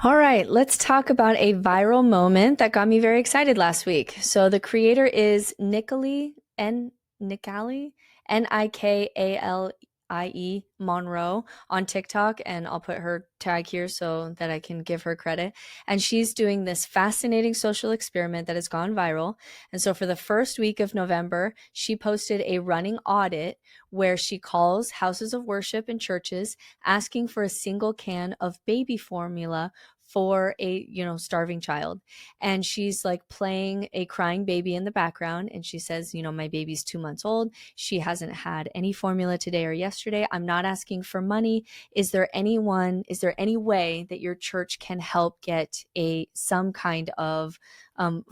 All right, let's talk about a viral moment that got me very excited last week. So the creator is Nikali, Nikale Monroe on TikTok, and I'll put her tag here so that I can give her credit. And she's doing this fascinating social experiment that has gone viral. And so for the first week of November, she posted a running audit where she calls houses of worship and churches asking for a single can of baby formula for a starving child, and she's like playing a crying baby in the background, and she says, my baby's 2 months old, she hasn't had any formula today or yesterday, I'm not asking for money, is there any way that your church can help get a some kind of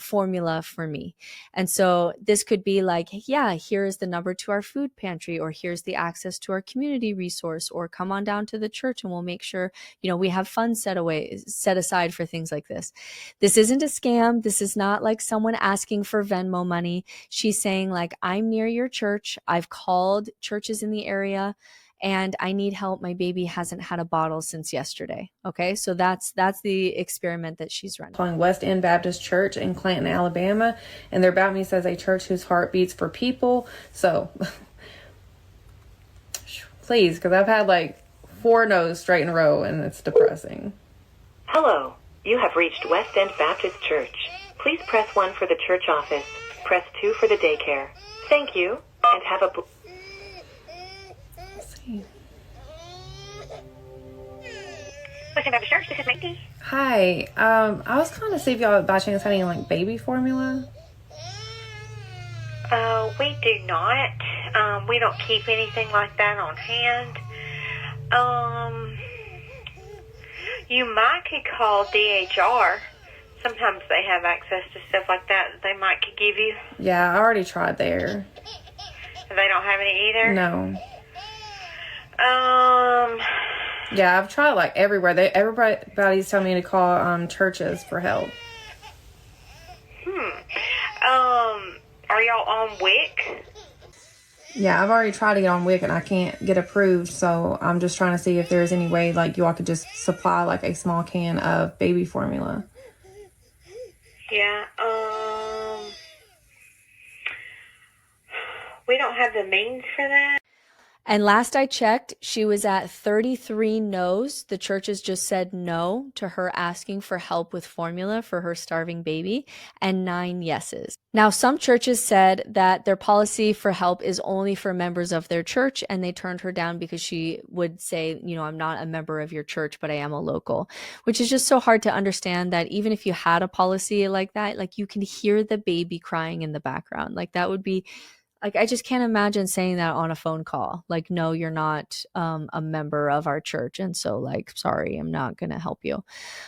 formula for me? And so this could be like, yeah, here's the number to our food pantry, or here's the access to our community resource, or come on down to the church and we'll make sure we have funds set aside for things like this. This isn't a scam. This is not like someone asking for Venmo money. She's saying, like, I'm near your church, I've called churches in the area, and I need help. My baby hasn't had a bottle since yesterday. Okay, so that's the experiment that she's running. Calling West End Baptist Church in Clanton, Alabama, and their about me says a church whose heart beats for people. So please, because I've had like 4 no's straight in a row, and it's depressing. Hello, you have reached West End Baptist Church. Please press 1 for the church office. Press 2 for the daycare. Thank you, and have a... West End Baptist Church, this is Minky. Hi, I was calling to see if y'all by chance had any like baby formula. We do not. We don't keep anything like that on hand. You might could call DHR. Sometimes they have access to stuff like that they might could give you. Yeah, I already tried there. They don't have any either? No. Yeah, I've tried like everywhere. Everybody's telling me to call churches for help. Are y'all on WIC? Yeah, I've already tried to get on WIC and I can't get approved, so I'm just trying to see if there's any way like you all could just supply like a small can of baby formula. Yeah, we don't have the means for that. And last I checked, she was at 33 no's. The churches just said no to her asking for help with formula for her starving baby, and 9 yeses. Now, some churches said that their policy for help is only for members of their church, and they turned her down because she would say, I'm not a member of your church, but I am a local, which is just so hard to understand that even if you had a policy like that, like you can hear the baby crying in the background. Like that would be like, I just can't imagine saying that on a phone call. Like, no, you're not a member of our church. And so like, sorry, I'm not going to help you.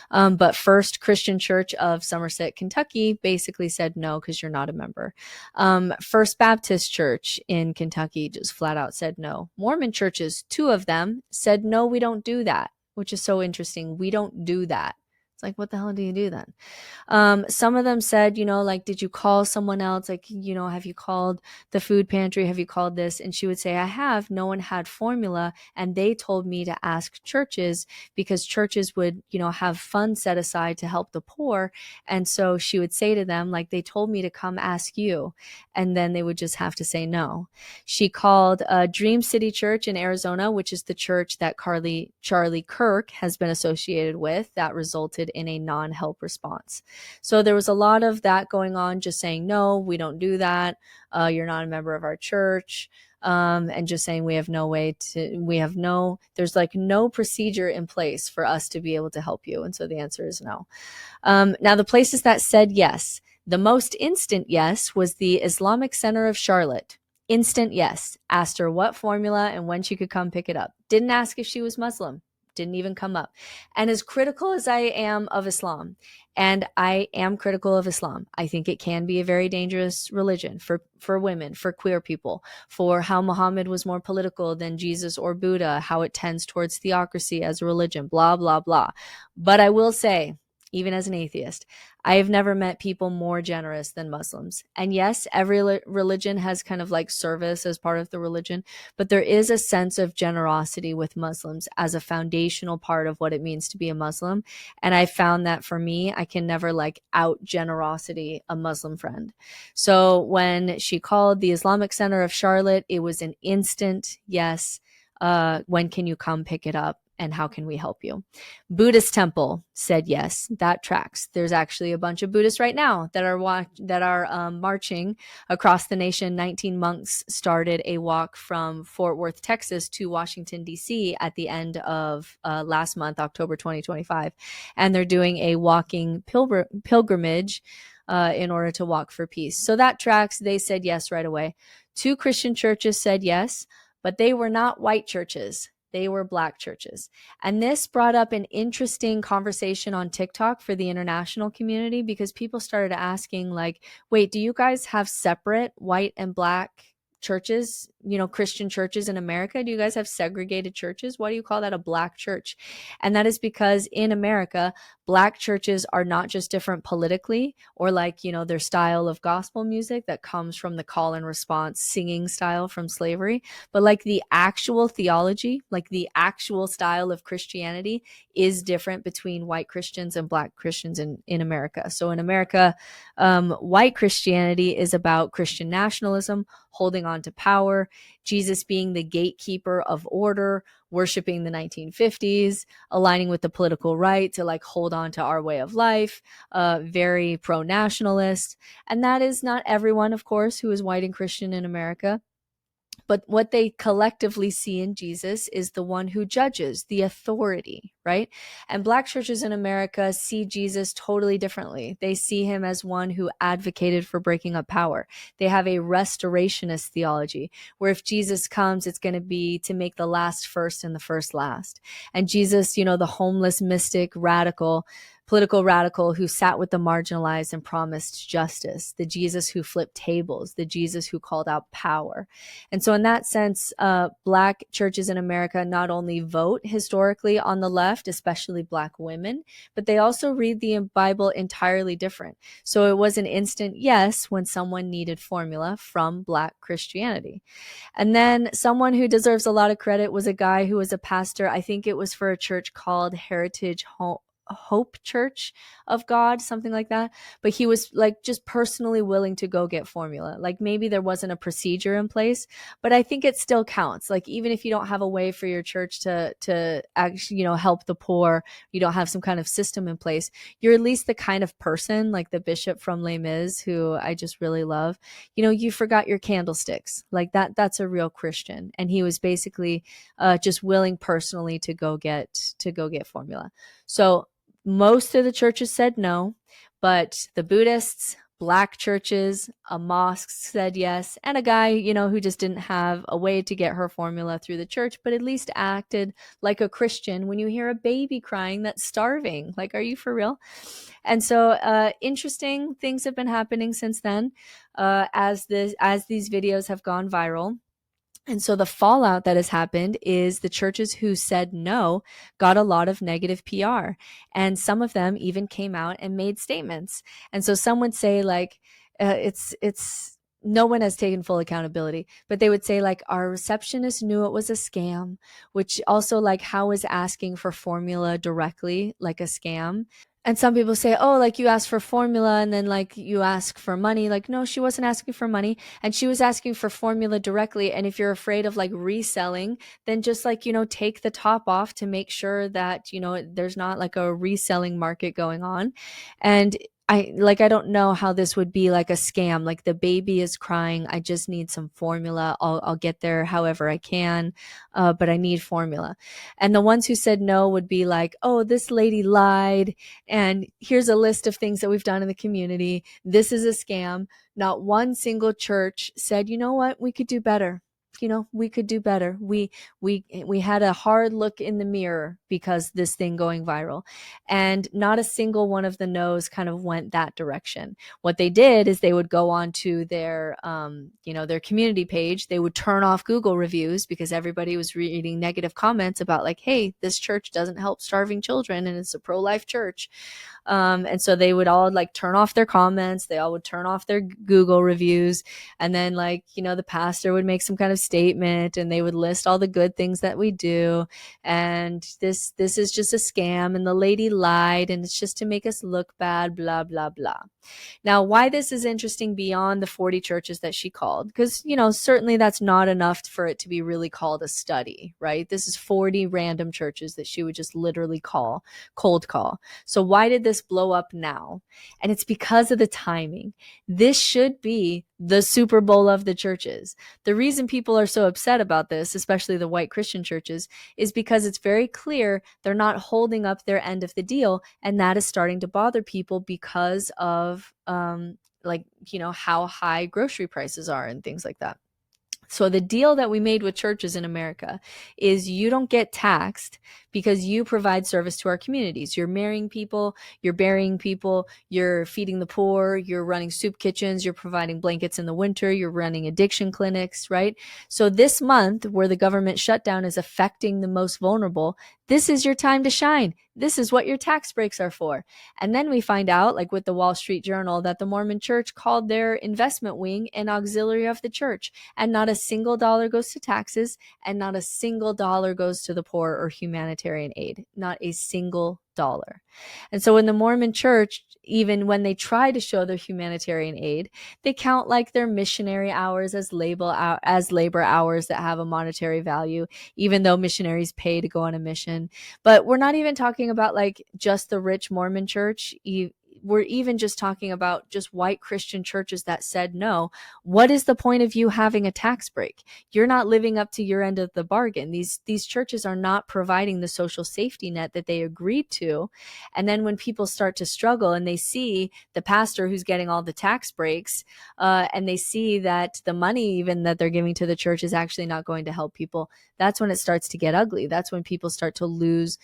But First Christian Church of Somerset, Kentucky basically said no, because you're not a member. First Baptist Church in Kentucky just flat out said no. Mormon churches, 2 of them said, no, we don't do that, which is so interesting. We don't do that. Like, what the hell do you do then? Some of them said, like, did you call someone else? Like, have you called the food pantry? Have you called this? And she would say, I have. No one had formula. And they told me to ask churches because churches would, have funds set aside to help the poor. And so she would say to them, like, they told me to come ask you. And then they would just have to say no. She called Dream City Church in Arizona, which is the church that Charlie Kirk has been associated with, that resulted in a non-help response. So there was a lot of that going on, just saying, no, we don't do that. You're not a member of our church. And just saying there's like no procedure in place for us to be able to help you. And so the answer is no. Now the places that said yes, the most instant yes was the Islamic Center of Charlotte. Instant yes. Asked her what formula and when she could come pick it up. Didn't ask if she was Muslim. Didn't even come up. And as critical as I am of Islam, and I am critical of Islam, I think it can be a very dangerous religion for women, for queer people, for how Muhammad was more political than Jesus or Buddha, how it tends towards theocracy as a religion, blah, blah, blah. But I will say, even as an atheist, I have never met people more generous than Muslims. And yes, every religion has kind of like service as part of the religion, but there is a sense of generosity with Muslims as a foundational part of what it means to be a Muslim. And I found that for me, I can never like out generosity a Muslim friend. So when she called the Islamic Center of Charlotte, it was an instant yes. When can you come pick it up? And how can we help you? Buddhist temple said yes. That tracks. There's actually a bunch of Buddhists right now that are marching across the nation. 19 monks started a walk from Fort Worth, Texas, to Washington D.C. at the end of last month, October 2025, and they're doing a walking pilgrimage in order to walk for peace. So that tracks. They said yes right away. 2 Christian churches said yes, but they were not white churches. They were Black churches. And this brought up an interesting conversation on TikTok for the international community, because people started asking like, wait, do you guys have separate white and Black churches, Christian churches in America? Do you guys have segregated churches? Why do you call that a Black church? And that is because in America, Black churches are not just different politically or like, their style of gospel music that comes from the call and response singing style from slavery, but like the actual theology, like the actual style of Christianity is different between white Christians and Black Christians in America. So in America, white Christianity is about Christian nationalism, holding on to power, Jesus being the gatekeeper of order, worshiping the 1950s, aligning with the political right to like hold on to our way of life, very pro-nationalist. And that is not everyone, of course, who is white and Christian in America. But what they collectively see in Jesus is the one who judges, the authority, right? And Black churches in America see Jesus totally differently. They see him as one who advocated for breaking up power. They have a restorationist theology where if Jesus comes, it's going to be to make the last first and the first last. And Jesus, the homeless mystic radical, political radical who sat with the marginalized and promised justice, the Jesus who flipped tables, the Jesus who called out power. And so in that sense, Black churches in America not only vote historically on the left, especially Black women, but they also read the Bible entirely different. So it was an instant yes when someone needed formula from Black Christianity. And then someone who deserves a lot of credit was a guy who was a pastor. I think it was for a church called Heritage Hope Church of God, something like that. But he was like just personally willing to go get formula. Like maybe there wasn't a procedure in place, but I think it still counts. Like even if you don't have a way for your church to actually, help the poor, you don't have some kind of system in place, you're at least the kind of person like the bishop from Les Mis, who I just really love. You forgot your candlesticks. Like that's a real Christian. And he was basically just willing personally to go get formula. So most of the churches said no, but the Buddhists, Black churches, a mosque said yes, and a guy, who just didn't have a way to get her formula through the church, but at least acted like a Christian when you hear a baby crying that's starving. Like, are you for real? And so interesting things have been happening since then as these videos have gone viral. And so the fallout that has happened is the churches who said no got a lot of negative PR. And some of them even came out and made statements. And so some would say like, it's no one has taken full accountability, but they would say like, our receptionist knew it was a scam, which also like, how is asking for formula directly like a scam? And some people say, oh, like you asked for formula and then like you ask for money. Like, no, she wasn't asking for money and she was asking for formula directly. And if you're afraid of like reselling, then just like, take the top off to make sure that, there's not like a reselling market going on. And I don't know how this would be like a scam. Like the baby is crying. I just need some formula. I'll get there however I can. But I need formula. And the ones who said no would be like, oh, this lady lied. And here's a list of things that we've done in the community. This is a scam. Not one single church said, you know what, we could do better. we could do better. We had a hard look in the mirror because this thing going viral, and not a single one of the no's kind of went that direction. What they did is they would go on to their their community page. They would turn off Google reviews because everybody was reading negative comments about like, hey, this church doesn't help starving children and it's a pro-life church. And so they would all like turn off their comments. They all would turn off their Google reviews. And then like, the pastor would make some kind of statement and they would list all the good things that we do. And this is just a scam. And the lady lied and it's just to make us look bad, blah, blah, blah. Now, why this is interesting beyond the 40 churches that she called, because, certainly that's not enough for it to be really called a study, right? This is 40 random churches that she would just literally cold call. So why did this blow up now? And it's because of the timing. This should be the Super Bowl of the churches. The reason people are so upset about this, especially the white Christian churches, is because it's very clear they're not holding up their end of the deal. And that is starting to bother people because of how high grocery prices are and things like that. So the deal that we made with churches in America is you don't get taxed because you provide service to our communities. You're marrying people, you're burying people, you're feeding the poor, you're running soup kitchens, you're providing blankets in the winter, you're running addiction clinics, right? So this month where the government shutdown is affecting the most vulnerable, this is your time to shine. This is what your tax breaks are for. And then we find out, like with the Wall Street Journal, that the Mormon Church called their investment wing an auxiliary of the church, and not a single dollar goes to taxes, and not a single dollar goes to the poor or humanitarian aid. Not a single dollar. And so in the Mormon Church, even when they try to show their humanitarian aid, they count like their missionary hours as labor hours that have a monetary value, even though missionaries pay to go on a mission. But we're not even talking about like just the rich Mormon church. We're even just talking about just white Christian churches that said no. What is the point of you having a tax break? You're not living up to your end of the bargain. These churches are not providing the social safety net that they agreed to. And then when people start to struggle and they see the pastor who's getting all the tax breaks, and they see that the money even that they're giving to the church is actually not going to help people, that's when it starts to get ugly. That's when people start to lose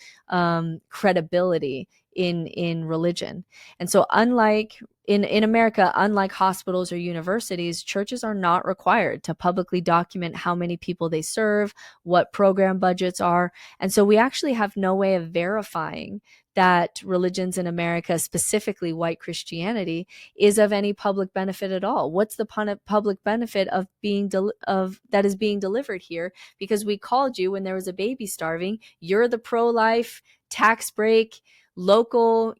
credibility in religion. And so unlike in America, unlike hospitals or universities, churches are not required to publicly document how many people they serve, what program budgets are. And so we actually have no way of verifying that religions in America, specifically white Christianity, is of any public benefit at all. What's the public benefit of that is being delivered here? Because we called you when there was a baby starving. You're the pro-life, tax break, local,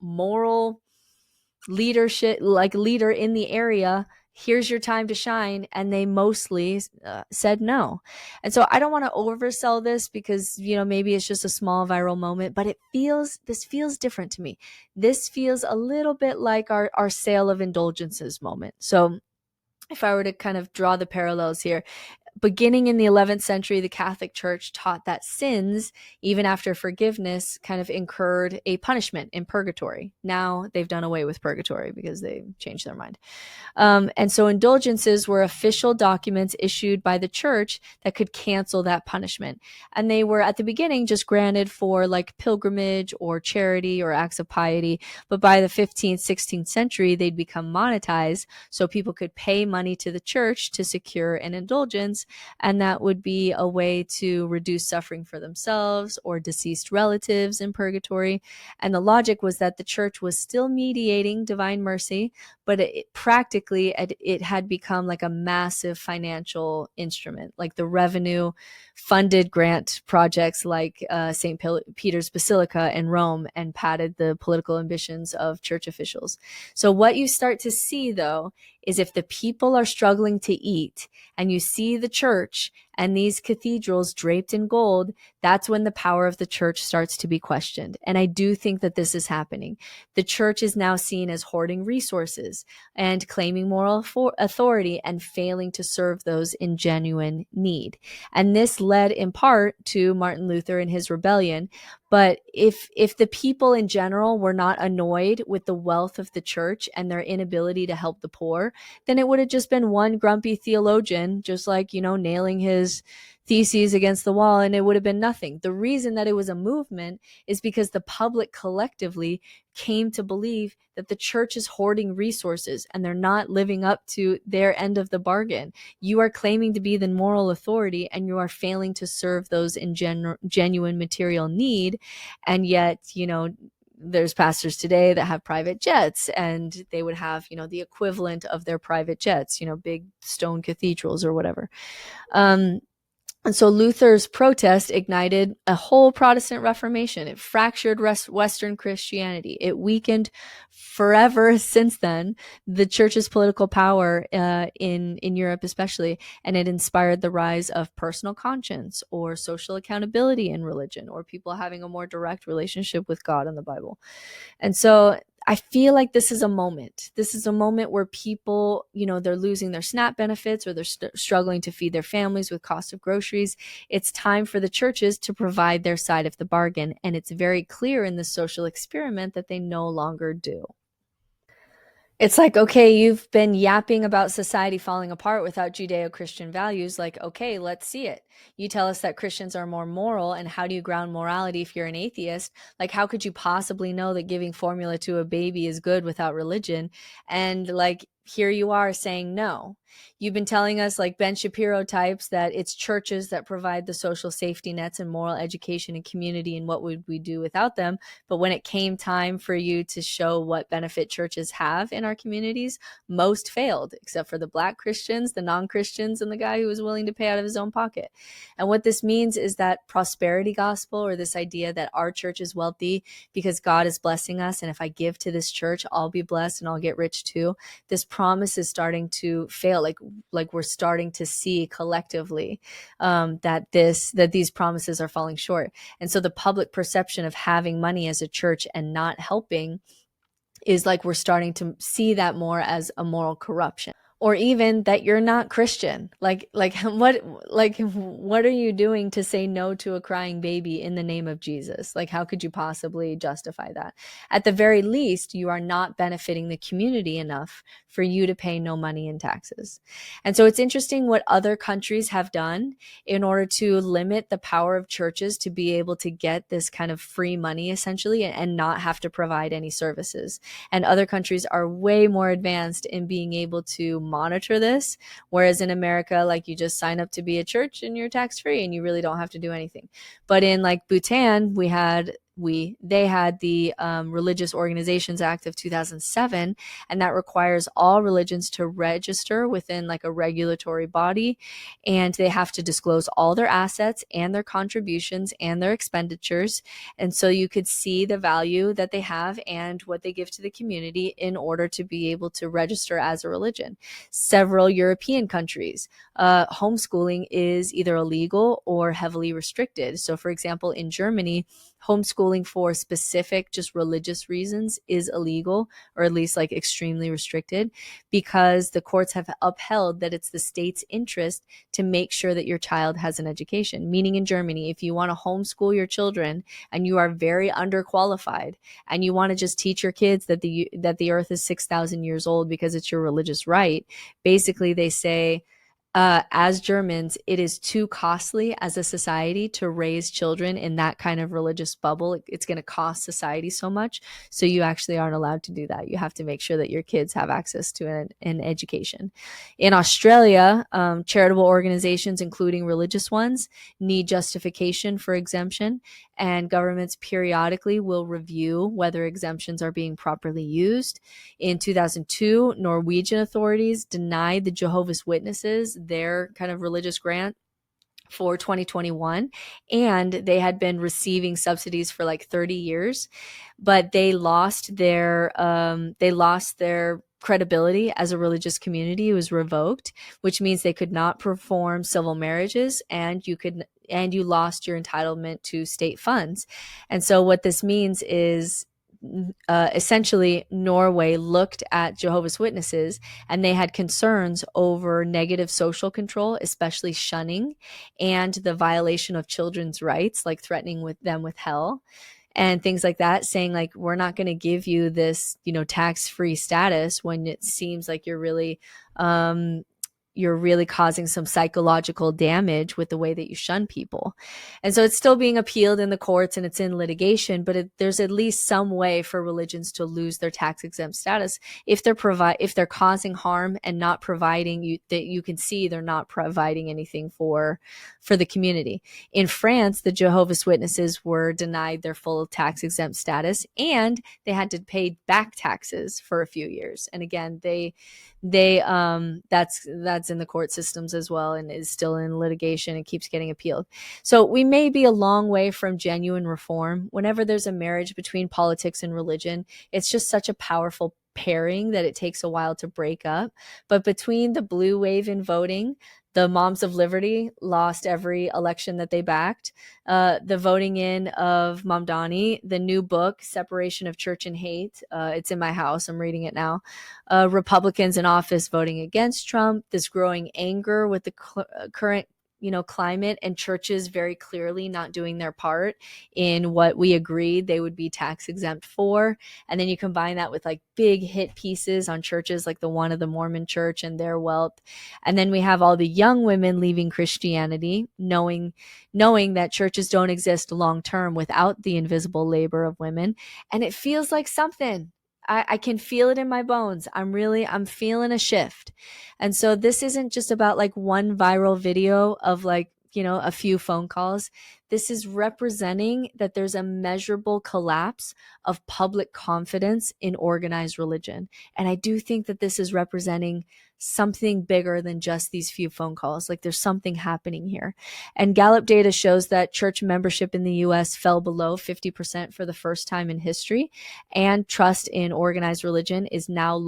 moral leadership, like leader in the area. Here's your time to shine. And they mostly said no. And so I don't want to oversell this because, maybe it's just a small viral moment, but this feels different to me. This feels a little bit like our sale of indulgences moment. So if I were to kind of draw the parallels here, beginning in the 11th century, the Catholic Church taught that sins, even after forgiveness, kind of incurred a punishment in purgatory. Now they've done away with purgatory because they changed their mind. And so indulgences were official documents issued by the church that could cancel that punishment. And they were at the beginning just granted for like pilgrimage or charity or acts of piety. But by the 15th, 16th century, they'd become monetized. So people could pay money to the church to secure an indulgence. And that would be a way to reduce suffering for themselves or deceased relatives in purgatory. And the logic was that the church was still mediating divine mercy, but it had become like a massive financial instrument, like the revenue funded grant projects like St. Peter's Basilica in Rome, and padded the political ambitions of church officials. So what you start to see, though, is if the people are struggling to eat and you see the church and these cathedrals draped in gold, that's when the power of the church starts to be questioned. And I do think that this is happening. The church is now seen as hoarding resources and claiming moral authority and failing to serve those in genuine need. And this led in part to Martin Luther and his rebellion. But if the people in general were not annoyed with the wealth of the church and their inability to help the poor, then it would have just been one grumpy theologian, just like, nailing his theses against the wall, and it would have been nothing. The reason that it was a movement is because the public collectively came to believe that the church is hoarding resources and they're not living up to their end of the bargain. You are claiming to be the moral authority and you are failing to serve those in genuine material need. And yet, there's pastors today that have private jets, and they would have, the equivalent of their private jets, big stone cathedrals or whatever. And so Luther's protest ignited a whole Protestant Reformation. It fractured Western Christianity. It weakened forever since then the church's political power in Europe especially, and it inspired the rise of personal conscience or social accountability in religion, or people having a more direct relationship with God and the Bible. And so I feel like this is a moment. This is a moment where people, they're losing their SNAP benefits, or they're struggling to feed their families with cost of groceries. It's time for the churches to provide their side of the bargain. And it's very clear in the social experiment that they no longer do. It's like, okay, you've been yapping about society falling apart without Judeo-Christian values. Like, okay, let's see it. You tell us that Christians are more moral, and how do you ground morality if you're an atheist? Like, how could you possibly know that giving formula to a baby is good without religion? And like, here you are saying no. You've been telling us, like Ben Shapiro types, that it's churches that provide the social safety nets and moral education and community, and what would we do without them? But when it came time for you to show what benefit churches have in our communities, most failed, except for the Black Christians, the non-Christians, and the guy who was willing to pay out of his own pocket. And what this means is that prosperity gospel, or this idea that our church is wealthy because God is blessing us, and if I give to this church, I'll be blessed and I'll get rich too. This promise is starting to fail. Like we're starting to see collectively that these promises are falling short. And so the public perception of having money as a church and not helping is like we're starting to see that more as a moral corruption. Or even that you're not Christian. Like what are you doing to say no to a crying baby in the name of Jesus? Like, how could you possibly justify that? At the very least, you are not benefiting the community enough for you to pay no money in taxes. And so it's interesting what other countries have done in order to limit the power of churches to be able to get this kind of free money, essentially, and not have to provide any services. And other countries are way more advanced in being able to monitor this, whereas in America, like, you just sign up to be a church and you're tax free and you really don't have to do anything. But in like Bhutan, they had the Religious Organizations Act of 2007, and that requires all religions to register within like a regulatory body, and they have to disclose all their assets and their contributions and their expenditures. And so you could see the value that they have and what they give to the community in order to be able to register as a religion. Several European countries, homeschooling is either illegal or heavily restricted. So for example, in Germany, homeschooling for specific just religious reasons is illegal, or at least like extremely restricted, because the courts have upheld that it's the state's interest to make sure that your child has an education. Meaning in Germany, if you want to homeschool your children and you are very underqualified and you want to just teach your kids that the earth is 6,000 years old because it's your religious right, basically they say, as Germans, it is too costly as a society to raise children in that kind of religious bubble. It's going to cost society so much. So you actually aren't allowed to do that. You have to make sure that your kids have access to an education. In Australia, charitable organizations, including religious ones, need justification for exemption, and governments periodically will review whether exemptions are being properly used. In 2002, Norwegian authorities denied the Jehovah's Witnesses their kind of religious grant for 2021, and they had been receiving subsidies for like 30 years, but they lost their credibility as a religious community. It was revoked, which means they could not perform civil marriages, and you lost your entitlement to state funds. And so what this means is essentially Norway looked at Jehovah's Witnesses, and they had concerns over negative social control, especially shunning, and the violation of children's rights, like threatening with them with hell and things like that, saying like, we're not going to give you this, tax-free status when it seems like you're really causing some psychological damage with the way that you shun people. And so it's still being appealed in the courts and it's in litigation, but there's at least some way for religions to lose their tax exempt status if they're causing harm and not providing that you can see they're not providing anything for the community. In France, the Jehovah's Witnesses were denied their full tax exempt status, and they had to pay back taxes for a few years. And again, that's in the court systems as well, and is still in litigation and keeps getting appealed. So we may be a long way from genuine reform. Whenever there's a marriage between politics and religion, it's just such a powerful pairing that it takes a while to break up. But between the blue wave in voting, the Moms of Liberty lost every election that they backed. The voting in of Mamdani, the new book, Separation of Church and Hate, it's in my house. I'm reading it now. Republicans in office voting against Trump, this growing anger with the current climate, and churches very clearly not doing their part in what we agreed they would be tax exempt for. And then you combine that with like big hit pieces on churches like the one of the Mormon Church and their wealth. And then we have all the young women leaving Christianity, knowing that churches don't exist long term without the invisible labor of women. And it feels like something. I can feel it in my bones. I'm feeling a shift. And so this isn't just about like one viral video of like, a few phone calls. This is representing that there's a measurable collapse of public confidence in organized religion. And I do think that this is representing something bigger than just these few phone calls. Like there's something happening here. And Gallup data shows that church membership in the US fell below 50% for the first time in history. And trust in organized religion is now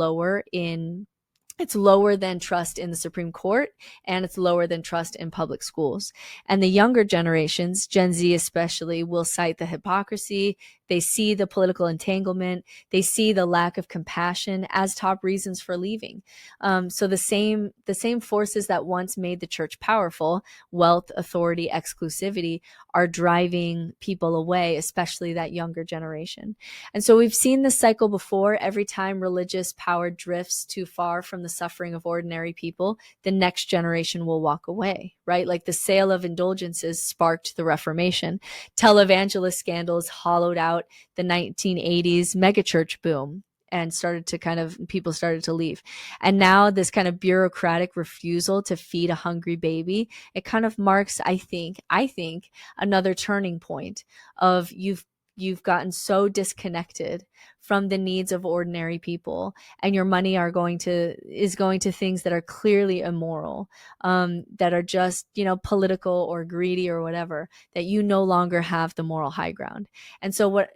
it's lower than trust in the Supreme Court, and it's lower than trust in public schools. And the younger generations, Gen Z especially, will cite the hypocrisy. They see the political entanglement. They see the lack of compassion as top reasons for leaving. So the same forces that once made the church powerful, wealth, authority, exclusivity, are driving people away, especially that younger generation. And so we've seen this cycle before. Every time religious power drifts too far from the suffering of ordinary people, the next generation will walk away, right? Like the sale of indulgences sparked the Reformation. Televangelist scandals hollowed out the 1980s megachurch boom and people started to leave. And now this kind of bureaucratic refusal to feed a hungry baby, it kind of marks, I think, another turning point of you've gotten so disconnected from the needs of ordinary people, and your money is going to things that are clearly immoral, that are just, political or greedy or whatever, that you no longer have the moral high ground. And so what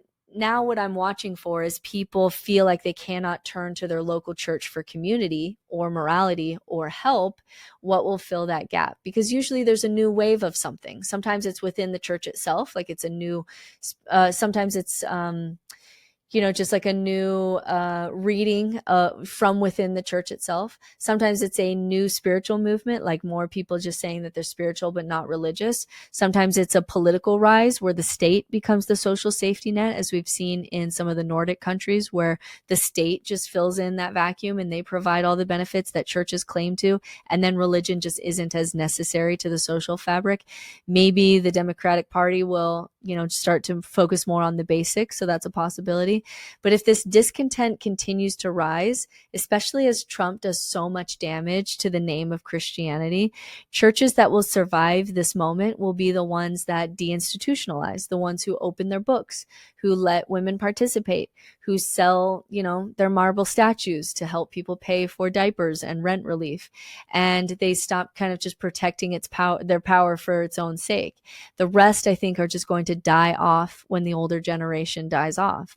I'm watching for is people feel like they cannot turn to their local church for community or morality or help. What will fill that gap? Because usually there's a new wave of something. Sometimes it's within the church itself, like it's a new, sometimes it's, just like a new reading from within the church itself. Sometimes it's a new spiritual movement, like more people just saying that they're spiritual but not religious. Sometimes it's a political rise where the state becomes the social safety net, as we've seen in some of the Nordic countries, where the state just fills in that vacuum and they provide all the benefits that churches claim to, and then religion just isn't as necessary to the social fabric. Maybe the Democratic Party will, start to focus more on the basics, so that's a possibility. But if this discontent continues to rise, especially as Trump does so much damage to the name of Christianity, churches that will survive this moment will be the ones that deinstitutionalize, the ones who open their books, who let women participate, who sell, their marble statues to help people pay for diapers and rent relief. And they stop kind of just protecting their power for its own sake. The rest, I think, are just going to die off when the older generation dies off.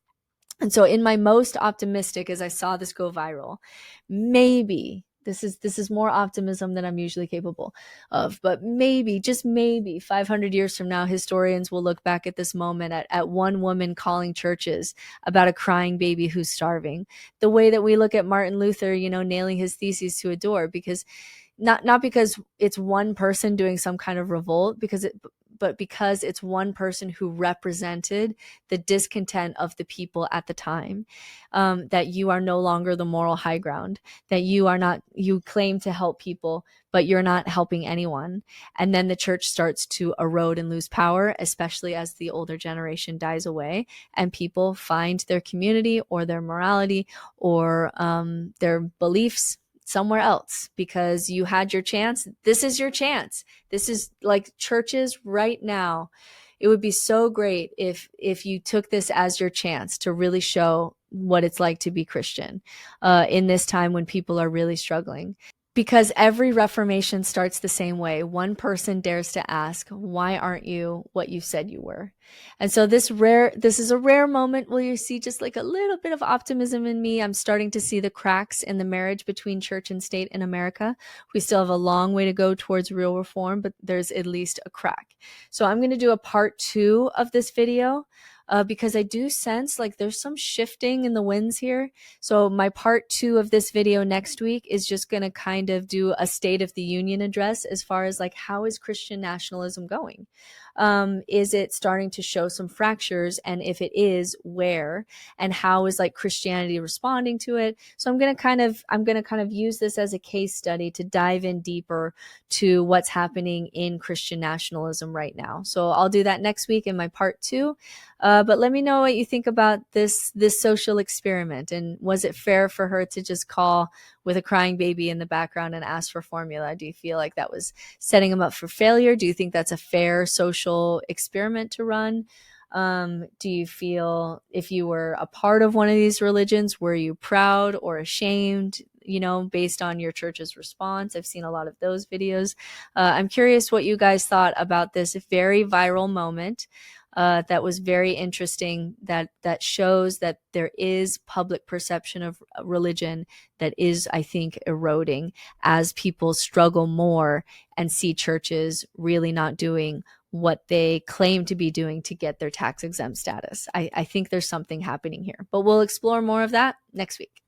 And so in my most optimistic, as I saw this go viral, maybe This is more optimism than I'm usually capable of. But maybe, just maybe, 500 years from now, historians will look back at this moment at one woman calling churches about a crying baby who's starving. The way that we look at Martin Luther, nailing his theses to a door, because not because it's one person doing some kind of revolt, but because it's one person who represented the discontent of the people at the time. That you are no longer the moral high ground, that you claim to help people, but you're not helping anyone. And then the church starts to erode and lose power, especially as the older generation dies away and people find their community or their morality or their beliefs somewhere else, because you had your chance. This is your chance. This is like churches right now. It would be so great if you took this as your chance to really show what it's like to be Christian in this time when people are really struggling. Because every reformation starts the same way. One person dares to ask, why aren't you what you said you were? And so this is a rare moment where you see just like a little bit of optimism in me. I'm starting to see the cracks in the marriage between church and state in America. We still have a long way to go towards real reform, but there's at least a crack. So I'm going to do a part 2 of this video. Because I do sense like there's some shifting in the winds here. So my part 2 of this video next week is just going to kind of do a State of the Union address as far as like, how is Christian nationalism going? Is it starting to show some fractures? And if it is, where? And how is like Christianity responding to it? So I'm going to kind of use this as a case study to dive in deeper to what's happening in Christian nationalism right now. So I'll do that next week in my part 2. But let me know what you think about this social experiment. And was it fair for her to just call with a crying baby in the background and ask for formula? Do you feel like that was setting him up for failure? Do you think that's a fair social experiment to run? Do you feel, if you were a part of one of these religions, were you proud or ashamed, based on your church's response? I've seen a lot of those videos. I'm curious what you guys thought about this very viral moment. That was very interesting, that shows that there is public perception of religion that is, I think, eroding as people struggle more and see churches really not doing what they claim to be doing to get their tax exempt status. I think there's something happening here, but we'll explore more of that next week.